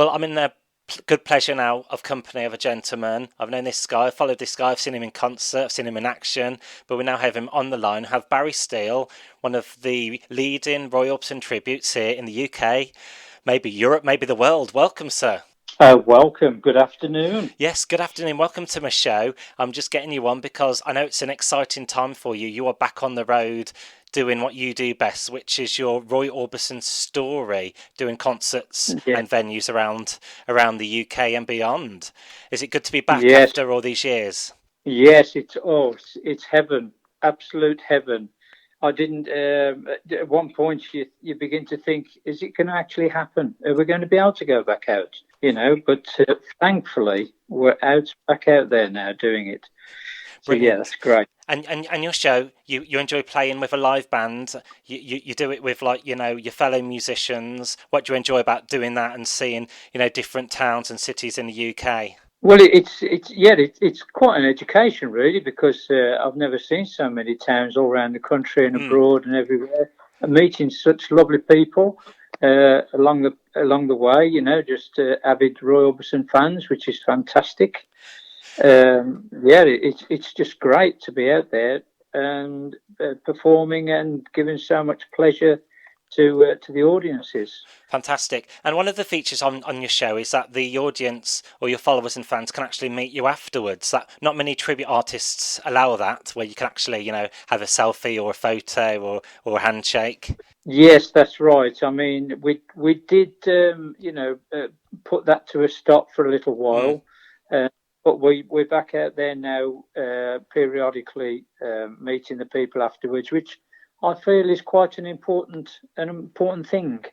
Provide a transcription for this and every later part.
Well, I'm in the good pleasure now of company of a gentleman. I've known this guy, I've followed this guy, I've seen him in concert, I've seen him in action, but we now have him on the line. We have Barry Steele, one of the leading Roy Orbison tributes here in the UK, maybe Europe, maybe the world. Welcome, sir. Welcome. Good afternoon. Yes, good afternoon. Welcome to my show. I'm just getting you on because I know it's an exciting time for you. You are back on the road doing what you do best, which is your Roy Orbison story, doing concerts Yeah. and venues around the UK and beyond. Is it good to be back Yes. after all these years? Yes. It's heaven. Absolute heaven. I didn't. At one point, you begin to think, is it going to actually happen? Are we going to be able to go back out? But thankfully, we're back out there now doing it. So yeah, Brilliant. that's great. And your show, you enjoy playing with a live band. You do it with your fellow musicians. What do you enjoy about doing that and seeing different towns and cities in the UK? Well, it's quite an education really because I've never seen so many towns all around the country and Mm, abroad and everywhere, and meeting such lovely people along the way. Just avid Roy Orbison fans, which is fantastic. It's just great to be out there and performing and giving so much pleasure to the audiences. fantastic. And one of the features on your show is that the audience or your followers and fans can actually meet you afterwards. That not many tribute artists allow that, where you can actually have a selfie or a photo or a handshake. Yes, that's right. I mean, we did, put that to a stop for a little Mm, while, uh, but we're back out there now, periodically meeting the people afterwards, which I feel is quite an important thing.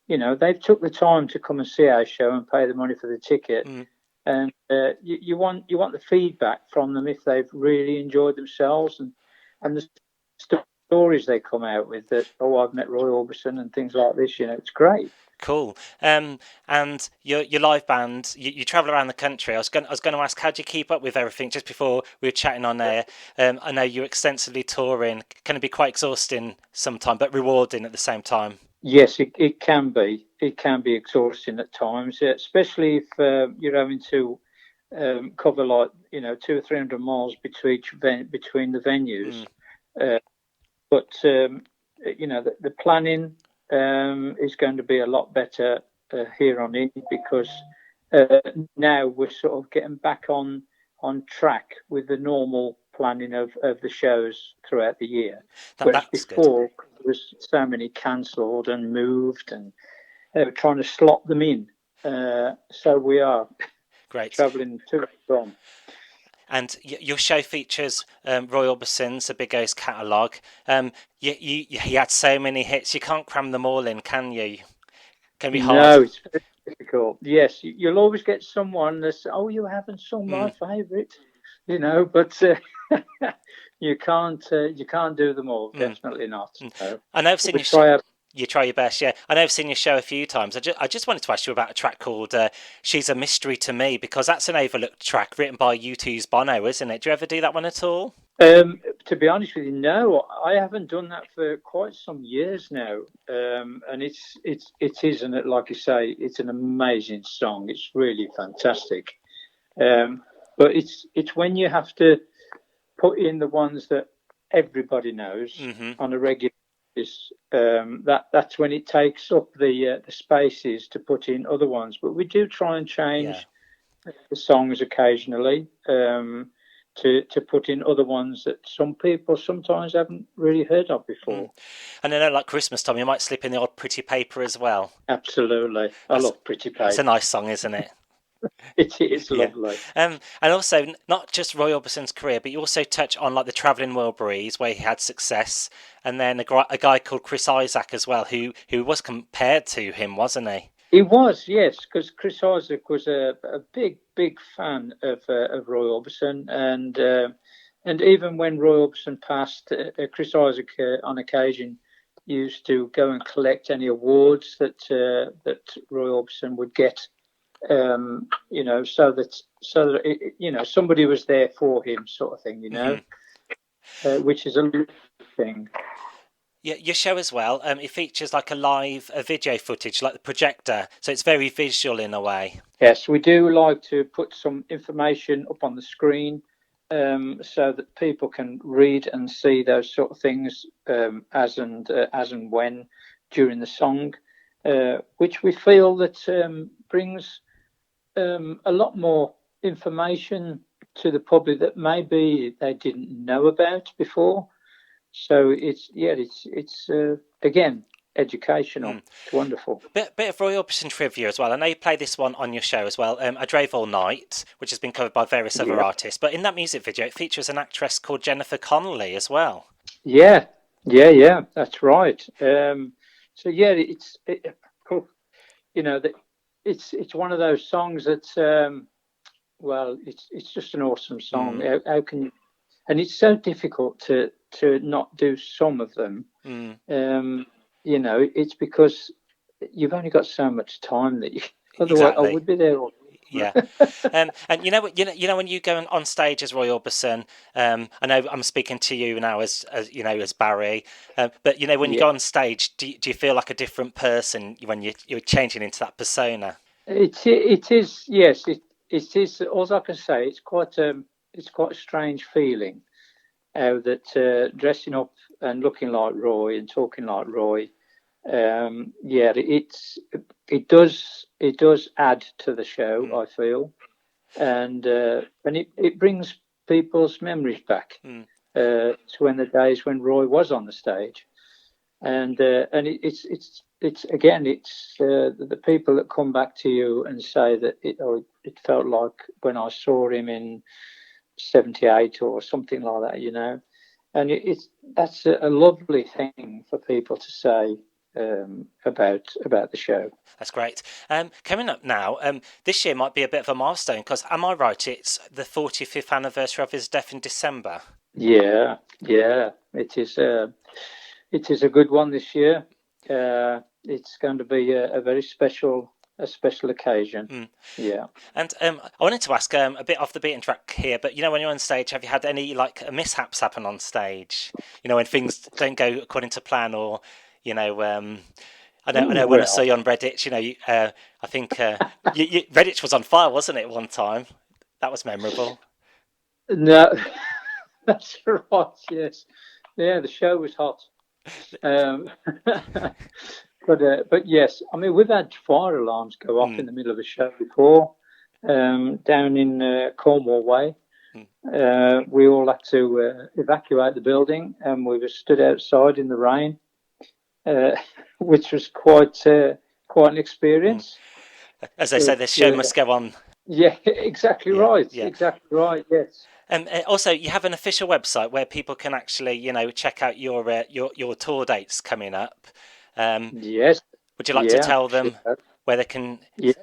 They've took the time to come and see our show and pay the money for the ticket, mm. and you want the feedback from them if they've really enjoyed themselves and the stories they come out with that, oh, I've met Roy Orbison and things like this. It's great. Cool. And your live band, you travel around the country. I was going to ask, how do you keep up with everything? Just before we were chatting on air, I know you're extensively touring. Can it be quite exhausting sometimes, but rewarding at the same time? Yes, it can be. It can be exhausting at times, especially if you're having to cover like 200 or 300 miles between the venues. Mm. Uh, but the planning is going to be a lot better here on in because uh, now we're sort of getting back on track with the normal planning of the shows throughout the year. Whereas That's good. before there was so many cancelled and moved, and they were trying to slot them in. So we are Great. travelling to and from. And your show features Roy Orbison's The Big O's catalogue. He had so many hits, you can't cram them all in, can you? Can be hard. No, it's very difficult. Yes, you'll always get someone that's, oh, you haven't sung my Mm, favourite, but you can't do them all. mm, Definitely not. mm. No. I know I've seen We your show. try our You try your best, yeah. I know I've seen your show a few times. I just wanted to ask you about a track called "She's a Mystery to Me" because that's an overlooked track written by U2's Bono, isn't it? Do you ever do that one at all? To be honest with you, no, I haven't done that for quite some years now. And it is, and like you say, it's an amazing song. It's really fantastic. Um, but it's when you have to put in the ones that everybody knows Hmm. on a regular basis. That's when it takes up the spaces to put in other ones. But we do try and Yeah. change the songs occasionally, to put in other ones that some people sometimes haven't really heard of Mm. before. And I know, like Christmas time, you might slip in the odd Pretty Paper as well. Absolutely, I That's love Pretty it's a Paper. nice song, isn't it? It is Yeah. lovely. And also not just Roy Orbison's career, but you also touch on like the Travelling Wilburys, where he had success, and then a guy called Chris Isaac as well, who was compared to him, wasn't he? He was, yes, because Chris Isaac was a big, big fan of Roy Orbison, and even when Roy Orbison passed, Chris Isaac on occasion used to go and collect any awards that Roy Orbison would get, so that somebody was there for him, sort of thing, Hmm. which is a good thing. Your show as well. It features like a video footage, like the projector, so it's very visual in a way. Yes, we do like to put some information up on the screen so that people can read and see those sort of things as and when during the song, which we feel that brings a lot more information to the public that maybe they didn't know about before. So it's again educational. It's wonderful. Bit of Roy Orbison trivia as well. I know you play this one on your show as well. I Drove All Night, which has been covered by various other Yeah, artists. But in that music video, it features an actress called Jennifer Connelly as well. yeah. That's right. So yeah, you know that it's one of those songs that's well, it's just an awesome song. How can you? And it's so difficult to not do some of them. You know, it's because you've only got so much time that you. Otherwise, I Exactly. would be there all. Yeah, and you know when you go on stage as Roy Orbison, I know I'm speaking to you now as you know as Barry, but you know when you Yeah, go on stage, do you feel like a different person when you're changing into that persona? it is yes it is. All I can say, it's quite a strange feeling. How that dressing up and looking like Roy and talking like Roy, yeah, it does add to the show. Mm, I feel, and it brings people's memories back mm, to when the days when Roy was on the stage, and it's again the people that come back to you and say that it felt like when I saw him in 78 or something like that, you know. And it's that's a lovely thing for people to say about the show. that's great. Coming up now, this year might be a bit of a milestone because am I right? It's the 45th anniversary of his death in December. Yeah, it is a good one this year. It's going to be a special occasion. Mm. Yeah. And I wanted to ask a bit off the beaten track here, but you know, when you're on stage, have you had any like mishaps happen on stage? You know, when things don't go according to plan, or you know, I know when I saw Well, you on Reddit, you know, I think Reddit was on fire, wasn't it, one time? That was memorable. no, that's right. Yes, yeah. The show was hot. Um, but yes, I mean we've had fire alarms go off Mm, in the middle of a show before, down in Cornwall Way. mm. We all had to evacuate the building, and we were stood outside in the rain, uh, which was quite an Mm. experience. As they say, But the show must go on. yeah, exactly Yeah, right, yeah. exactly right. Yes, Also, you have an official website where people can actually, you know, check out your tour dates coming up. Um, yes, would you like to yeah, tell sure. them where they can? Yeah,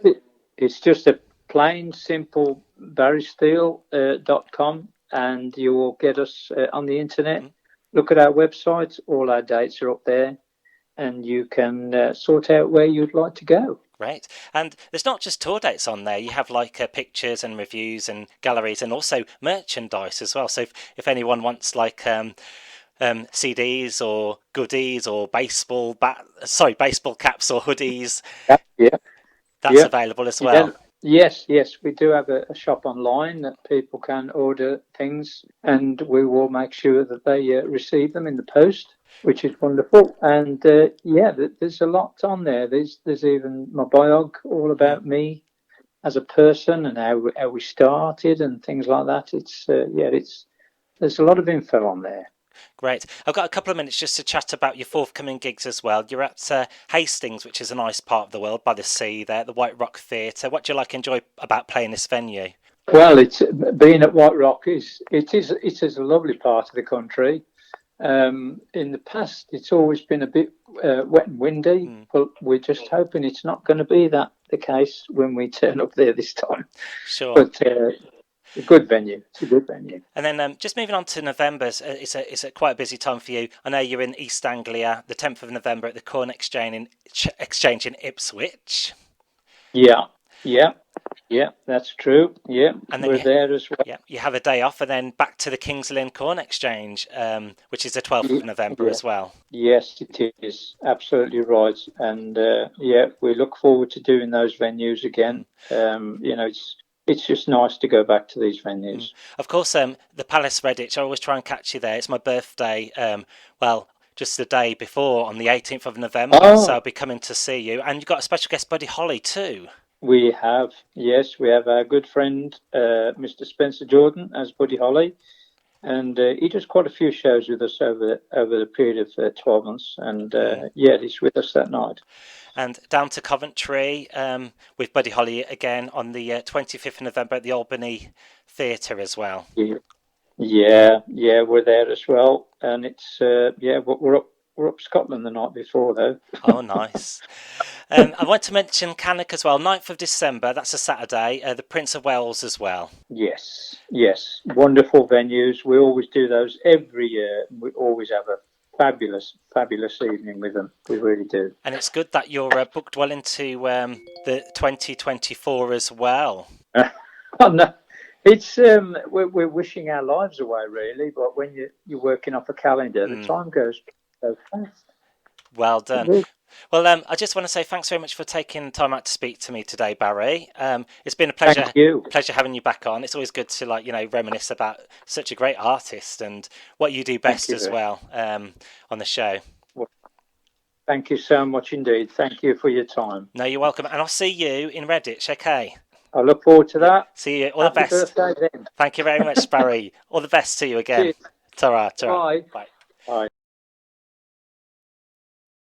it's just a plain, simple barrysteele.com, and you will get us on the internet. Mm, Look at our website, all our dates are up there, and you can sort out where you'd like to go. great. And there's not just tour dates on there. You have like pictures and reviews and galleries, and also merchandise as well. So if anyone wants like CDs or goodies or baseball caps or hoodies, Yeah, yeah, that's yeah. available as Yeah. well. Yes, we do have a shop online that people can order things, and we will make sure that they receive them in the post, which is wonderful. And yeah, there's a lot on there. There's even my biog all Mm. about me as a person and how we started and things like that. It's yeah, it's there's a lot of info on there. Great. I've got a couple of minutes just to chat about your forthcoming gigs as well. You're at Hastings, which is a nice part of the world by the sea there, the White Rock Theatre. What do you enjoy about playing this venue? Well, it's being at White Rock it is a lovely part of the country. In the past, it's always been a bit wet and windy, Mm, but we're just hoping it's not going to be that the case when we turn up there this time. sure. But a good venue. It's a good venue. And then just moving on to November, it's a quite a busy time for you. I know you're in East Anglia, the 10th of November at the Exchange in Ipswich. Yeah, yeah. Yeah, that's true. Yeah, And then we're there as well. yeah, you have a day off, and then back to the Kings Lynn Corn Exchange, which is the 12th of November Yeah. as well. Yes, it is absolutely right, and yeah, we look forward to doing those venues again. Mm. It's just nice to go back to these venues. Of course, the Palace Redditch, I always try and catch you there. It's my birthday. Well, just the day before, on the 18th of November. So Oh, I'll be coming to see you. And you've got a special guest, Buddy Holly, too. we have, yes, we have our good friend, Mr. Spencer Jordan as Buddy Holly, and he does quite a few shows with us over the period of 12 months, and yeah, he's with us that night. And down to Coventry with Buddy Holly again on the 25th of November at the Albany Theatre as well. Yeah, we're there as well, and it's yeah, we're up Scotland the night before though. Oh, nice. I want to mention Cannock as well, 9th of December, that's a Saturday, the Prince of Wales as well. Yes, wonderful venues. We always do those every year. We always have a fabulous evening with them. We really do. And it's good that you're booked well into the 2024 as well. Oh, no. It's we're wishing our lives away really, but when you're working off a calendar, the time goes so fast. Well done. Well, I just want to say thanks very much for taking time out to speak to me today, Barry. It's been a pleasure. Thank you. Pleasure having you back on. It's always good to reminisce about such a great artist and what you do best as well on the show. Well, thank you so much indeed. Thank you for your time. No, you're welcome, and I'll see you in Redditch. Okay. I look forward to that. See you. All the best. Happy birthday then. Thank you very much, Barry. All the best to you again. Cheers. Ta-ra. Bye. Bye. Bye.